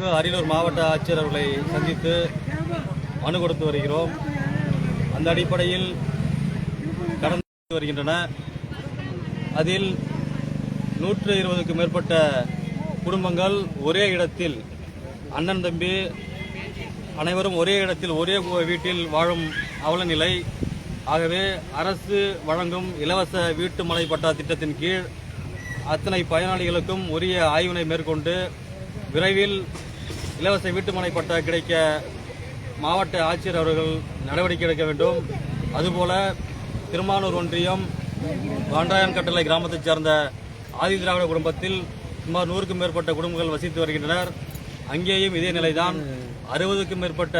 மாண்புமிகு அரியலூர் மாவட்ட ஆட்சியர் அவர்களை சந்தித்து மனு கொடுத்து வருகிறோம். அந்த அடிப்படையில் கடந்து வருகின்றன. அதில் 120க்கும் மேற்பட்ட குடும்பங்கள் ஒரே இடத்தில், அண்ணன் தம்பி அனைவரும் ஒரே இடத்தில் ஒரே வீட்டில் வாழும் அவல நிலை. ஆகவே அரசு வழங்கும் இலவச வீட்டு மனை பட்டா திட்டத்தின் கீழ் அத்தனை பயனாளிகளுக்கும் உரிய ஆய்வினை மேற்கொண்டு விரைவில் இலவச வீட்டுமனை பட்டா கிடைக்க மாவட்ட ஆட்சியர் அவர்கள் நடவடிக்கை எடுக்க வேண்டும். அதுபோல திருமானூர் ஒன்றியம் வாண்டாயன் கட்டளை கிராமத்தைச் சேர்ந்த ஆதி திராவிட குடும்பத்தில் சுமார் 100க்கும் மேற்பட்ட குடும்பங்கள் வசித்து வருகின்றனர். அங்கேயும் இதே நிலைதான். 60க்கும் மேற்பட்ட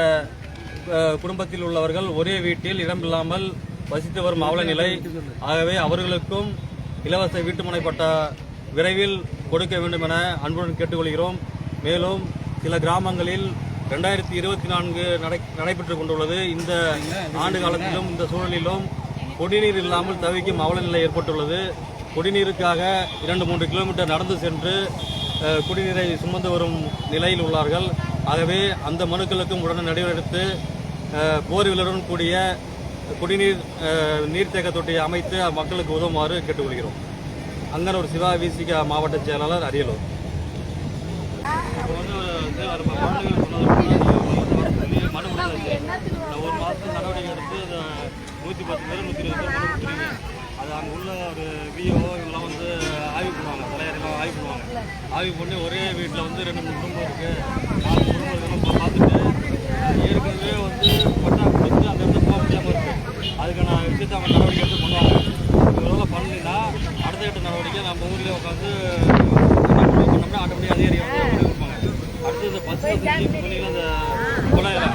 குடும்பத்தில் உள்ளவர்கள் ஒரே வீட்டில் இடமில்லாமல் வசித்து வரும் அவல நிலை. ஆகவே அவர்களுக்கும் இலவச வீட்டுமனை பட்டா விரைவில் கொடுக்க வேண்டும் என அன்புடன் கேட்டுக்கொள்கிறோம். மேலும் சில கிராமங்களில் 2024 நடைபெற்றுக் கொண்டுள்ளது. இந்த ஆண்டு காலத்திலும் இந்த சூழலிலும் குடிநீர் இல்லாமல் தவிக்கும் அவல நிலை ஏற்பட்டுள்ளது. குடிநீருக்காக 2-3 கிலோமீட்டர் நடந்து சென்று குடிநீரை சுமந்து வரும் நிலையில் உள்ளார்கள். ஆகவே அந்த மனுக்களுக்கும் உடனே நடவடிக்கை எடுத்து போர்வெல்லுடன் கூடிய குடிநீர் நீர்த்தேக்க தொட்டியை அமைத்து மக்களுக்கு உதவுமாறு கேட்டுக்கொள்கிறோம். அங்கனூர் சிவா, விசிக மாவட்ட செயலாளர், அரியலூர். ஒரு மாதம் நடவடிக்கை எடுத்து 110 பேர் 120 பேர் அது அங்கே உள்ள ஒரு விஓ இவங்களாம் வந்து ஆய்வு பண்ணுவாங்க. தலையாரிலாம் ஆய்வு பண்ணுவாங்க. ஆய்வு பண்ணி ஒரே வீட்டில் வந்து 2-3 குடும்பம் இருக்குது, 4 குடும்பம் இருக்குன்னு பார்த்துட்டு ஏற்கனவே வந்து பட்டா கொடுத்து அந்த இடத்துல போக முடியாமல் இருக்குது. அதுக்கான விஷயத்தை அவங்க நடவடிக்கை எடுத்து பண்ணுவாங்க. இவ்வளோ பண்ணலைன்னா அடுத்த கட்ட நடவடிக்கை நம்ம ஊர்லேயே உட்காந்து பண்ணோம்னா ஆட்டோமேட்டிக் அதிகாரி வந்து கொடுப்பாங்க. அடுத்து இந்த பஸ் பண்ணிங்கன்னா அந்த குழாயில்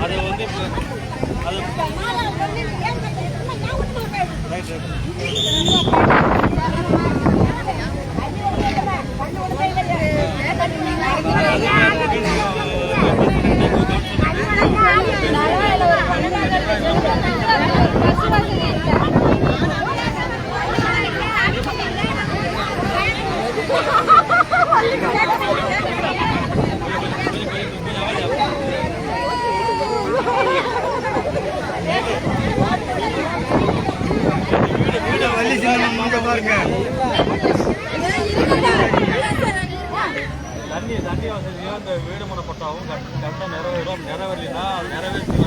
அதை வந்து அது தண்ணி வசதியும் இந்த வீடு மனை பட்டாவும் கரெக்டாக நிறைவேறலைன்னா அது நிறைவேற்றி